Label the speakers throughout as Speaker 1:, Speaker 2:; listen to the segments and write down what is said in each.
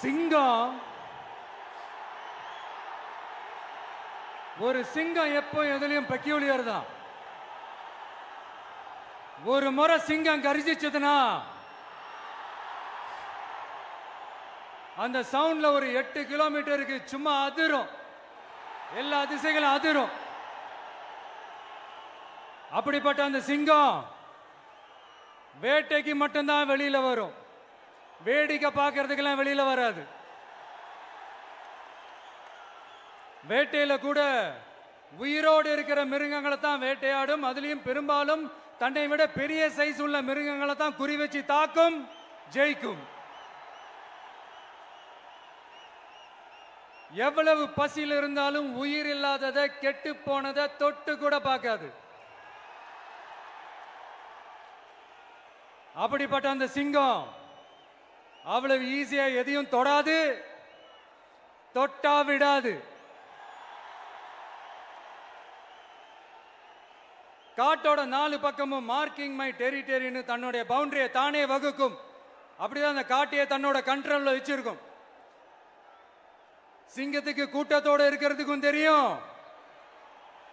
Speaker 1: சிங்கம் ஒரு சிங்கம் எப்போ எதுலயும் பெக்யூலியர் தான். ஒரு முறை சிங்கம் கர்ஜிச்சதுன்னா அந்த சவுண்ட்ல ஒரு 8 கிலோமீட்டருக்கு சும்மா அதிரும், எல்லா திசைகளும் அதிரும். அப்படிப்பட்ட அந்த சிங்கம் வேட்டைக்கு மட்டும்தான் வெளியில வரும், வேடிக்கை பார்க்கறதுக்கெல்லாம் வெளியில வராது. வேட்டையில கூட உயிரோடு இருக்கிற மிருகங்களை தான் வேட்டையாடும். அதுலயும் பெரும்பாலும் தன்னை விட பெரிய சைஸ் உள்ள மிருகங்களை தான் குறி வச்சு தாக்கும், ஜெயிக்கும். எவ்வளவு பசியில் இருந்தாலும் உயிர் இல்லாததை, கெட்டு போனதை தொட்டு கூட பார்க்காது. அப்படிப்பட்ட அந்த சிங்கம் அவ்வளவு ஈஸியா எதையும் தொடாது, தொட்டா விடாது. காட்டோட 4 பக்கமும் மார்க்கிங் மை டெரிட்டரின்னு தன்னுடைய பவுண்டரியை தானே வகுக்கும். அப்படிதான் அந்த காட்டையே தன்னோட கண்ட்ரோல்ல வச்சிருக்கும். சிங்கத்துக்கு கூட்டத்தோட இருக்கிறதுக்கும் தெரியும்,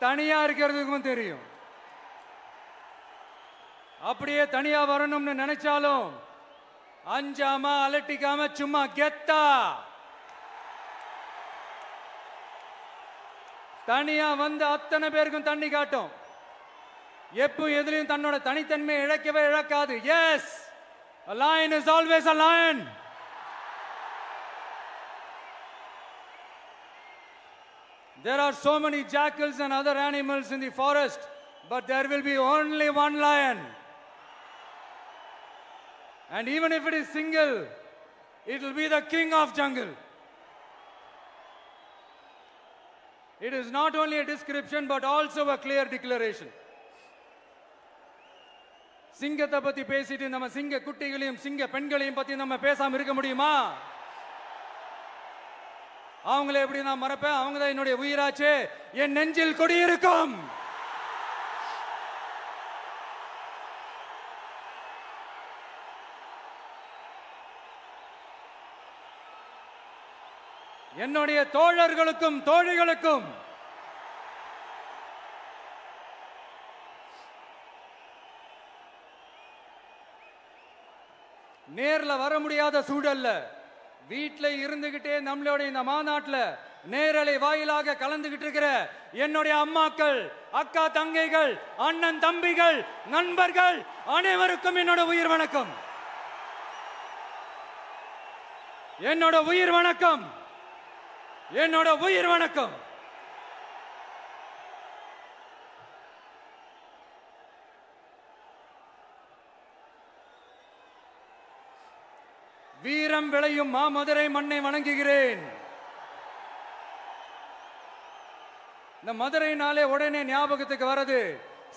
Speaker 1: தனியா இருக்கிறதுக்கும் தெரியும். அப்படியே தனியா வரணும்னு நினைச்சாலும் அஞ்சாம அலட்டிக்காம சும்மா கெத்தா தனியா வந்து அத்தனை பேருக்கும் தண்ணி காட்டும். எப்போ எதிலையும் தன்னோட தனித்தன்மையை இழக்கவே இழக்காது. Yes, a lion is always a lion. There are so many jackals and other animals in the forest, but there will be only one lion. And even if it is single, it will be the king of jungle. It is not only a description but also a clear declaration. சிங்கத்தை பத்தி பேசிட்டு நம்ம சிங்க குட்டிகளையும் சிங்க பெண்களையும் பத்தி நம்ம பேசாம இருக்க முடியுமா? அவங்கள எப்படி நான் மறப்பேன்? அவங்க தான் என்னுடைய உயிராச்சே, என் நெஞ்சில் குடியிருக்கும். என்னுடைய தோழர்களுக்கும் தோழிகளுக்கும் நேர்ல வர முடியாத சூழல்ல வீட்டில் இருந்துகிட்டே நம்மளோட இந்த மாநாட்டில் நேரலை வாயிலாக கலந்துகிட்டு இருக்கிற என்னுடைய அம்மாக்கள், அக்கா தங்கைகள், அண்ணன் தம்பிகள், நண்பர்கள் அனைவருக்கும் என்னோட உயிர் வணக்கம். என்னோட உயிர் வணக்கம், என்னோட உயிர் வணக்கம். வீரம் விளையும் மாமதுரை மண்ணை வணங்குகிறேன். இந்த மதுரைனாலே உடனே ஞாபகத்துக்கு வரது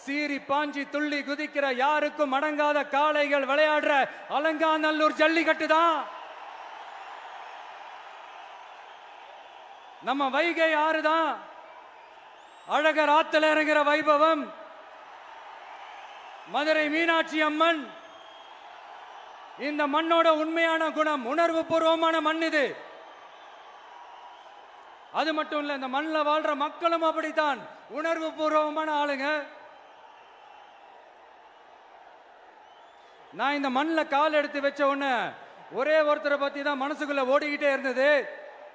Speaker 1: சீறி பாஞ்சி துள்ளி குதிக்கிற யாருக்கும் அடங்காத காளைகள் விளையாடுற அலங்காநல்லூர் ஜல்லிக்கட்டு தான். நம்ம வைகை ஆறுதான் அழகர் ஆத்துல இறங்குற வைபவம். மதுரை மீனாட்சி அம்மன் இந்த மண்ணோட உண்மையான குணம், உணர்வு பூர்வமான மண் இது. அது மட்டும் இல்ல, இந்த மண்ணில் வாழ்ற மக்களும் அப்படித்தான் உணர்வு பூர்வமான ஆளுங்க. நான் இந்த மண்ணில் கால் எடுத்து வச்ச உடனே ஒரே ஒருத்தரை பத்தி தான் மனசுக்குள்ள ஓடிக்கிட்டே இருந்தது.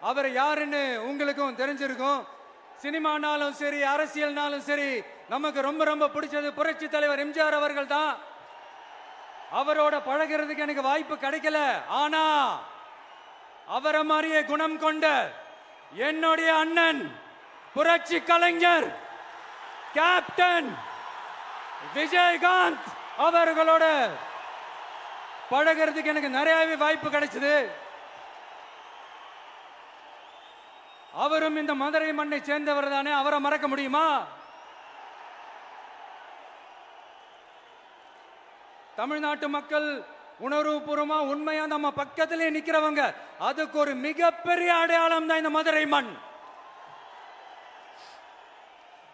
Speaker 1: அவர் யாருன்னு உங்களுக்கும் தெரிஞ்சிருக்கும். சினிமானாலும் சரி, அரசியல்னாலும் சரி, நமக்கு ரொம்ப ரொம்ப பிடிச்சது புரட்சி தலைவர் எம்ஜிஆர் அவர்கள் தான். அவரோட பழகிறதுக்கு எனக்கு வாய்ப்பு கிடைக்கல. ஆனா அவரை மாதிரியே குணம் கொண்ட என்னுடைய அண்ணன் புரட்சி கலைஞர் கேப்டன் விஜயகாந்த் அவர்களோட பழகிறதுக்கு எனக்கு நிறையவே வாய்ப்பு கிடைச்சது. அவரும் இந்த மதுரை மண்ணை சேர்ந்தவர் தானே, அவரை மறக்க முடியுமா? தமிழ்நாட்டு மக்கள் உணர்வுபூர்வமா உண்மையா நம்ம பக்கத்திலே நிக்கிறவங்க, அதுக்கு ஒரு மிகப்பெரிய அடையாளம் தான் இந்த மதுரை மண்.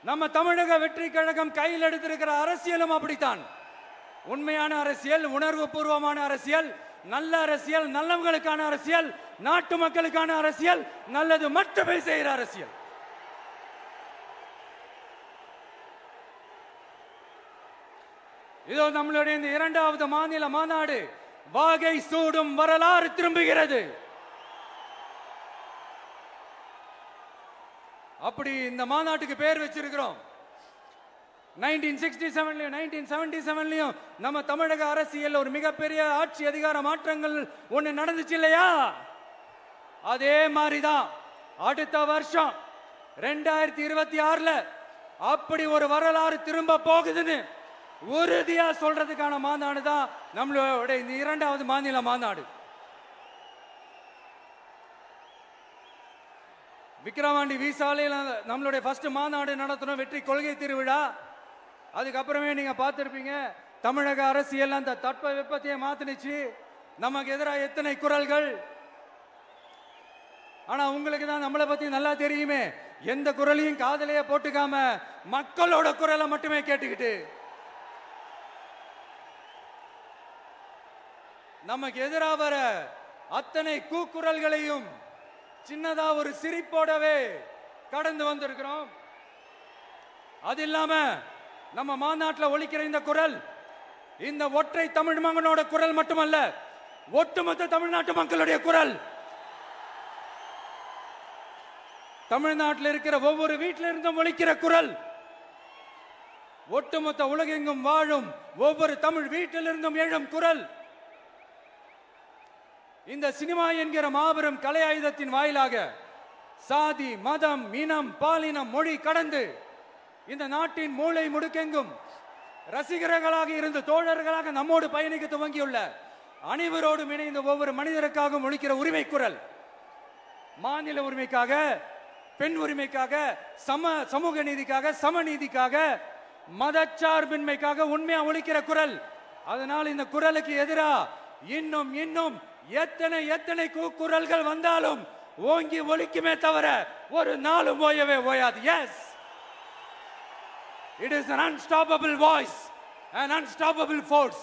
Speaker 1: நம்ம தமிழக வெற்றி கழகம் கையில் எடுத்திருக்கிற அரசியலும் அப்படித்தான். உண்மையான அரசியல், உணர்வு பூர்வமான அரசியல், நல்ல அரசியல், நல்லவங்களுக்கான அரசியல், நாட்டு மக்களுக்கான அரசியல், நல்லது மட்டுமே செய்கிற அரசியல். இதோ நம்மளுடைய இந்த இரண்டாவது மாநில மாநாடு வாகை சூடும் வரலாறு திரும்புகிறது. அப்படி இந்த மாநாட்டுக்கு பேர் வச்சிருக்கிறோம். 1967லயும் 1977லயும் நம்ம தமிழக அரசியல் ஒரு மிகப்பெரிய ஆட்சி அதிகார மாற்றங்கள் ஒண்ணு நடந்துச்சு இல்லையா? அதே மாதிரிதான் அடுத்த வருஷம் 2026ல அப்படி ஒரு வரலாறு திரும்ப போகுதுன்னு உறுதியா சொல்றதுக்கான மாநாடு தான் நம்மளோட இந்த இரண்டாவது மாநில மாநாடு. விக்கிரவாண்டி விசாலையில் நம்மளுடைய ஃபர்ஸ்ட் மாநாடு நடத்தணும், வெற்றி கொள்கை திருவிழா. அதுக்கப்புறமே நீங்க பார்த்திருப்பீங்க, தமிழக அரசியல் அந்த தட்ப வெப்பத்தையே மாத்தினுச்சு. நமக்கு எதிராக எத்தனை குரல்கள். ஆனா உங்களுக்கு தான் நம்மளை பத்தி நல்லா தெரியுமே, எந்த குரலையும் காதலையே போட்டுக்காம மக்களோட குரலை மட்டுமே கேட்டுக்கிட்டு நமக்கு எதிராக வர அத்தனை கூக்குரல்களையும் சின்னதா ஒரு சிரிப்போடவே கடந்து வந்திருக்கிறோம். அது இல்லாம நம்ம மாநாட்டில் ஒலிக்கிற இந்த குரல் இந்த ஒற்றை தமிழ் மகனோட குரல் மட்டுமல்ல, ஒட்டுமொத்த தமிழ்நாட்டு மக்களுடைய குரல். தமிழ்நாட்டில் இருக்கிற ஒவ்வொரு வீட்டில இருந்தும் ஒலிக்கிற குரல், ஒட்டுமொத்த உலகெங்கும் வாழும் ஒவ்வொரு தமிழ் வீட்டிலிருந்தும் எழும் குரல். இந்த சினிமா என்கிற மாபெரும் கலை ஆயுதத்தின் வாயிலாக சாதி, மதம், இனம், பாலினம், மொழி கடந்து இந்த நாட்டின் மூளை முடுக்கெங்கும் ரசிகர்களாக இருந்து தோழர்களாக நம்மோடு பயணிக்க துவங்கியுள்ள அனைவரோடும் இணைந்த ஒவ்வொரு மனிதருக்காகவும் ஒலிக்கிற உரிமை குரல். மாநில உரிமைக்காக, பெண் உரிமைக்காக, சமூக நீதிக்காக, சமநீதிக்காக, மதச்சார்பின்மைக்காக உண்மையா ஒலிக்கிற குரல். அதனால் இந்த குரலுக்கு எதிராக இன்னும் இன்னும் எத்தனை எத்தனை குரல்கள் வந்தாலும் ஓங்கி ஒலிக்குமே தவிர ஒரு நாளும் ஓயவே ஓயாது. Yes, it is an unstoppable voice, an unstoppable force.